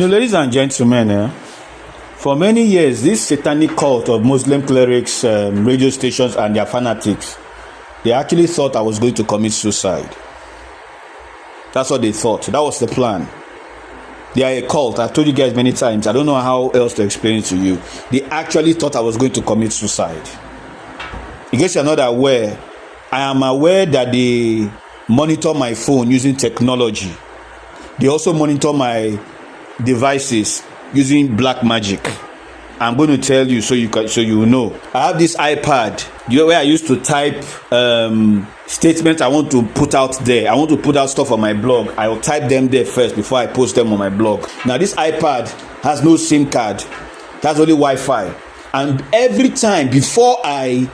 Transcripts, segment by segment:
Ladies and gentlemen, for many years, this satanic cult of Muslim clerics, radio stations, and their fanatics, they actually thought I was going to commit suicide. That's what they thought. That was the plan. They are a cult. I've told you guys many times. I don't know how else to explain it to you. They actually thought I was going to commit suicide. In case you're not aware, I am aware that they monitor my phone using technology. They also monitor my devices using black magic. I'm going to tell you so you know. I have this iPad where I used to type statements I want to put out there. I want to put out stuff on my blog. I will type them there first before I post them on my blog. Now this iPad has no SIM card. That's only Wi-Fi. And every time before I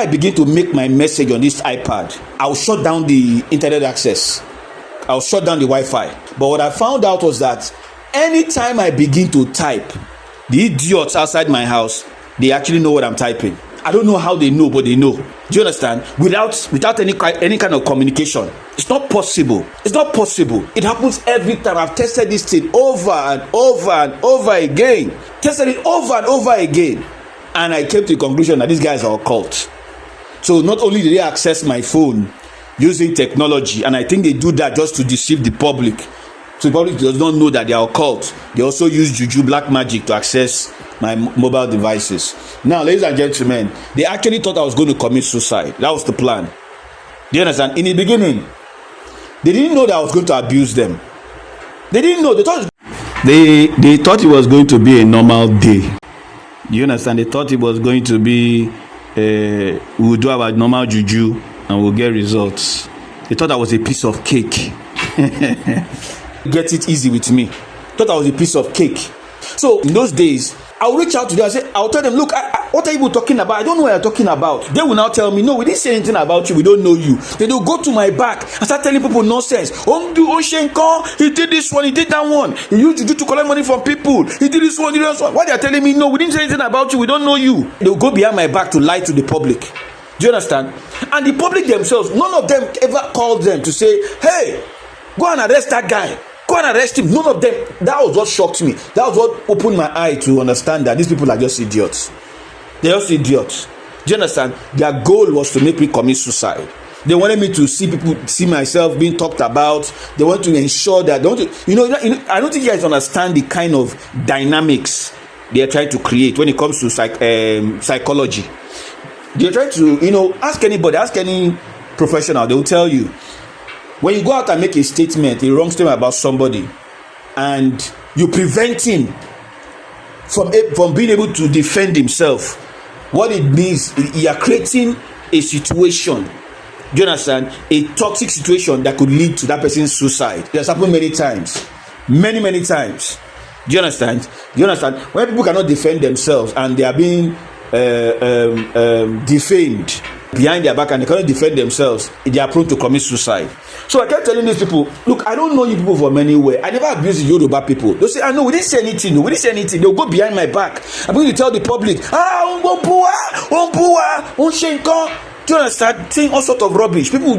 begin to make my message on this iPad, I'll shut down the internet access. I'll shut down the Wi-Fi. But what I found out was that anytime I begin to type, the idiots outside my house, they actually know what I'm typing. I don't know how they know, but they know. Do you understand? Without any kind of communication. It's not possible. It's not possible. It happens every time. I've tested this thing over and over and over again. Tested it over and over again. And I came to the conclusion that these guys are occult. So not only do they access my phone using technology, and I think they do that just to deceive the public. So the public does not know that they are occult. They also use juju, black magic, to access my mobile devices. Now, ladies and gentlemen, they actually thought I was going to commit suicide. That was the plan. Do you understand? In the beginning, they didn't know that I was going to abuse them. They didn't know. They thought it was going to be a normal day. You understand? They thought it was going to be we will do our normal juju and we'll get results. They thought I was a piece of cake. Get it easy with me. Thought I was a piece of cake. So in those days, I'll reach out to them and say, I'll tell them, look, what are you talking about? I don't know what you're talking about. They will now tell me, no, we didn't say anything about you. We don't know you. Then they'll go to my back and start telling people nonsense. He did this one, he did that one. He used juju to collect money from people. He did this one, he did this one. Why they're telling me, no, we didn't say anything about you. We don't know you. They'll go behind my back to lie to the public. Do you understand? And the public themselves, none of them ever called them to say, hey, go and arrest that guy. Go and arrest him. None of them. That was what shocked me. That was what opened my eye to understand that these people are just idiots. They're just idiots. Do you understand? Their goal was to make me commit suicide. They wanted me to see myself being talked about. They want to ensure that I don't think you guys understand the kind of dynamics they are trying to create when it comes to psychology. They're trying to, ask anybody, ask any professional, they will tell you. When you go out and make a statement, a wrong statement about somebody, and you prevent him from being able to defend himself, what it means, you are creating a situation, do you understand? A toxic situation that could lead to that person's suicide. It has happened many times. Many times. Do you understand? When people cannot defend themselves and they are being defamed behind their back and they cannot defend themselves, they are prone to commit suicide. So I kept telling these people, look, I don't know you people from anywhere. I never abuse the Yoruba people. They'll say, I know, we didn't say anything. They'll go behind my back. I'm going to tell the public, do you understand? Saying all sorts of rubbish. People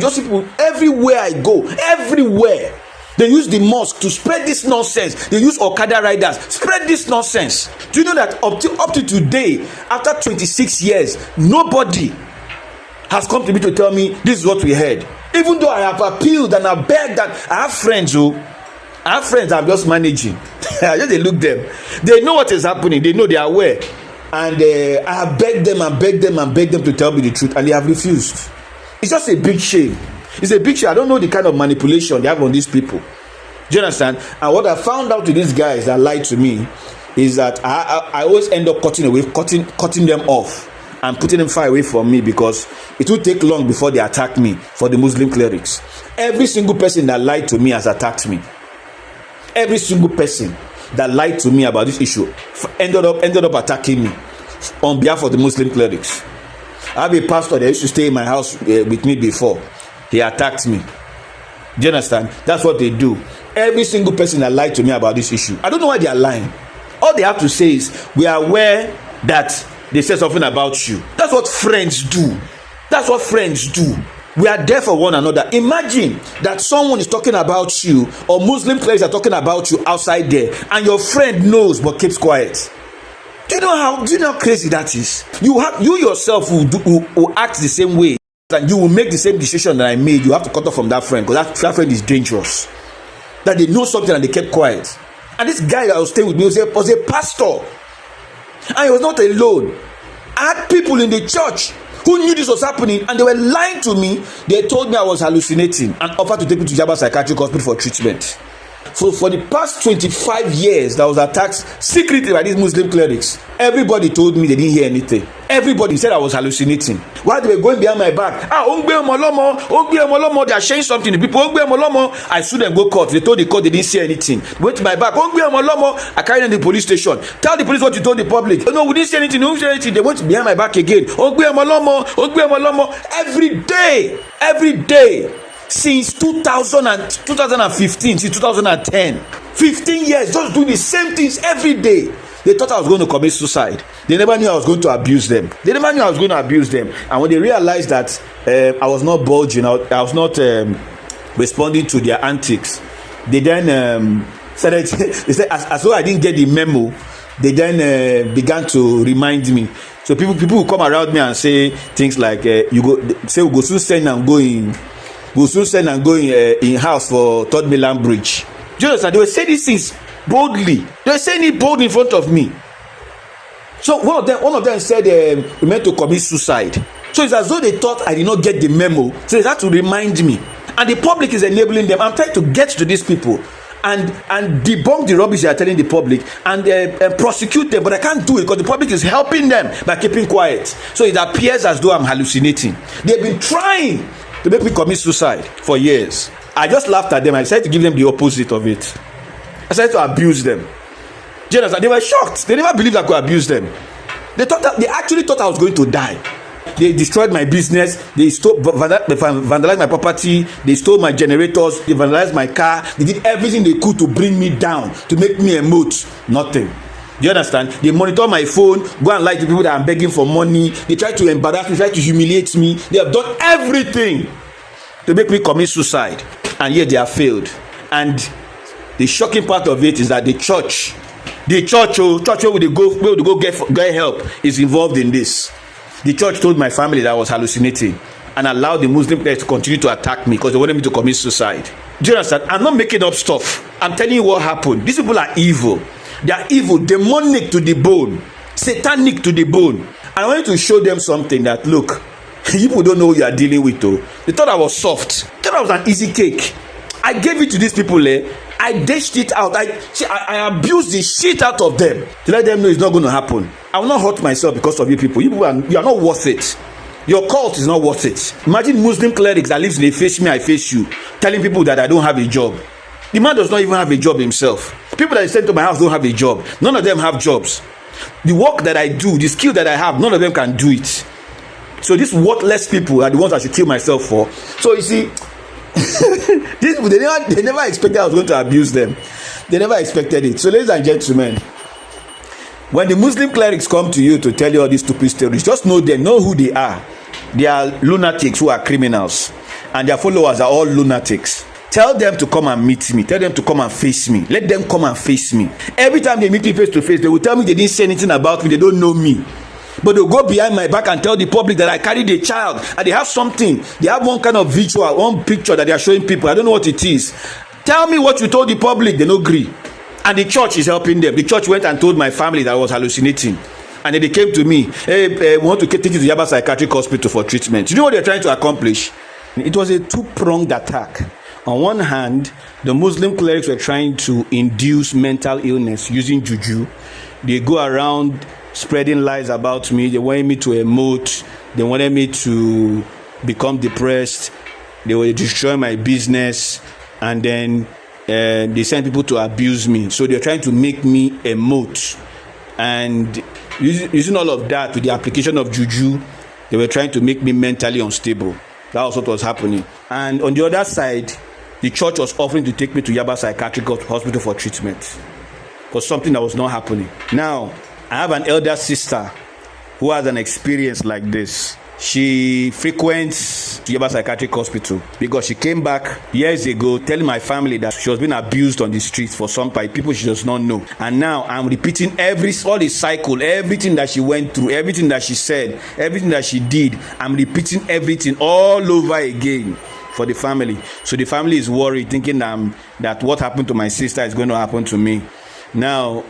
everywhere I go, everywhere. They use the mosque to spread this nonsense. They use Okada riders, spread this nonsense. Do you know that up to today, after 26 years, nobody has come to me to tell me this is what we heard? Even though I have appealed and I begged that I have friends I'm just managing. I just look them. They know what is happening. They know, they are aware. And I have begged them to tell me the truth, and they have refused. It's just a big shame. It's a big shame. I don't know the kind of manipulation they have on these people. Do you understand? And what I found out to these guys that lied to me is that I always end up cutting them off and putting them far away from me, because it will take long before they attack me for the Muslim clerics. Every single person that lied to me has attacked me. Every single person that lied to me about this issue ended up attacking me on behalf of the Muslim clerics. I have a pastor that used to stay in my house with me before. He attacked me. Do you understand? That's what they do. Every single person that lied to me about this issue, I don't know why they are lying. All they have to say is, we are aware that they said something about you. That's what friends do. We are there for one another. Imagine that someone is talking about you, or Muslim clerics are talking about you outside there, and your friend knows but keeps quiet. Do you know how crazy that is? You yourself will act the same way, and you will make the same decision that I made. You have to cut off from that friend, because that friend is dangerous. That they know something and they kept quiet. And this guy that was staying with me was a pastor, and he was not alone. I had people in the church who knew this was happening, and they were lying to me. They told me I was hallucinating and offered to take me to Jaba Psychiatric Hospital for treatment. So for the past 25 years that was attacked secretly by these Muslim clerics, everybody told me they didn't hear anything. Everybody said I was hallucinating. While they were going behind my back, they are saying something to people. I sued them, go court. They told the court they didn't see anything. They went to my back. I carried them to the police station. Tell the police what you told the public. No, we didn't see anything. They went behind my back again. Every day. Since 2015, since 2010, 15 years, just doing the same things every day. They thought I was going to commit suicide. They never knew I was going to abuse them. And when they realized that I was not bulging out, I was not responding to their antics, they then started, they said, as though I didn't get the memo, they then began to remind me. So people will come around me and say things like, we go soon send and go in. We'll soon send and go in house for Third Milan Bridge. Do you understand? They were saying these things boldly. They were saying it bold in front of me. So one of them said we meant to commit suicide. So it's as though they thought I did not get the memo. So they had to remind me. And the public is enabling them. I'm trying to get to these people and debunk the rubbish they are telling the public and prosecute them. But I can't do it because the public is helping them by keeping quiet. So it appears as though I'm hallucinating. They've been trying to make me commit suicide for years. I just laughed at them. I decided to give them the opposite of it. I decided to abuse them. Do you understand? They were shocked. They never believed I could abuse them. They actually thought I was going to die. They destroyed my business. They vandalized my property. They stole my generators. They vandalized my car. They did everything they could to bring me down, to make me emote. Nothing. Do you understand? They monitor my phone, go and lie to people that I'm begging for money. They try to embarrass me, try to humiliate me. They have done everything to make me commit suicide, and yet they have failed. And the shocking part of it is that the church where they go get help is involved in this. The church told my family that I was hallucinating and allowed the Muslim clerics to continue to attack me because they wanted me to commit suicide. Do you understand? I'm not making up stuff. I'm telling you what happened. These people are evil. They are evil, demonic to the bone, satanic to the bone. And I wanted to show them something that, look, people don't know who you are dealing with. Though. They thought I was soft. They thought I was an easy cake. I gave it to these people. I dished it out. I abused the shit out of them to let them know it's not going to happen. I will not hurt myself because of you people. You are not worth it. Your cult is not worth it. Imagine Muslim clerics that lives in a face me, I face you, telling people that I don't have a job. The man does not even have a job himself. People that are sent to my house don't have a job. None of them have jobs. The work that I do, the skill that I have, none of them can do it. So these worthless people are the ones I should kill myself for. So you see, these people, they never expected I was going to abuse them. They never expected it. So ladies and gentlemen, when the Muslim clerics come to you to tell you all these stupid stories, just know them, know who they are. They are lunatics who are criminals. And their followers are all lunatics. Tell them to come and meet me. Tell them to come and face me. Let them come and face me. Every time they meet me face to face, they will tell me they didn't say anything about me. They don't know me. But they'll go behind my back and tell the public that I carried a child. And they have something. They have one kind of visual, one picture that they are showing people. I don't know what it is. Tell me what you told the public. They don't agree. And the church is helping them. The church went and told my family that I was hallucinating. And then they came to me. Hey, we want to take you to Yaba Psychiatric Hospital for treatment. You know what they're trying to accomplish? It was a two-pronged attack. On one hand, the Muslim clerics were trying to induce mental illness using juju. They go around spreading lies about me. They wanted me to emote. They wanted me to become depressed. They were destroying my business. And then they sent people to abuse me. So they're trying to make me emote. And using all of that with the application of juju, they were trying to make me mentally unstable. That was what was happening. And on the other side, the church was offering to take me to Yaba Psychiatric Hospital for treatment for something that was not happening. Now, I have an elder sister who has an experience like this. She frequents Yaba Psychiatric Hospital because she came back years ago telling my family that she was being abused on the streets for some by people she does not know. And now I'm repeating all the cycle, everything that she went through, everything that she said, everything that she did. I'm repeating everything all over again for the family. So the family is worried, thinking that what happened to my sister is going to happen to me. Now,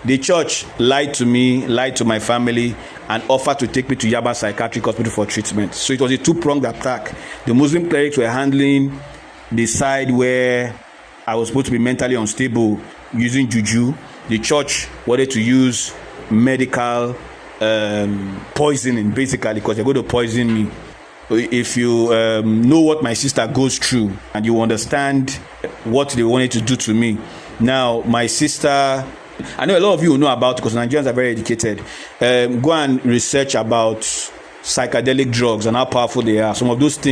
the church lied to me, lied to my family, and offered to take me to Yaba Psychiatric Hospital for treatment. So it was a two-pronged attack. The Muslim clerics were handling the side where I was supposed to be mentally unstable using juju. The church wanted to use medical poisoning, basically, because they're going to poison me. If you know what my sister goes through and you understand what they wanted to do to me. Now, my sister, I know a lot of you know about it because Nigerians are very educated. Go and research about psychedelic drugs and how powerful they are. Some of those things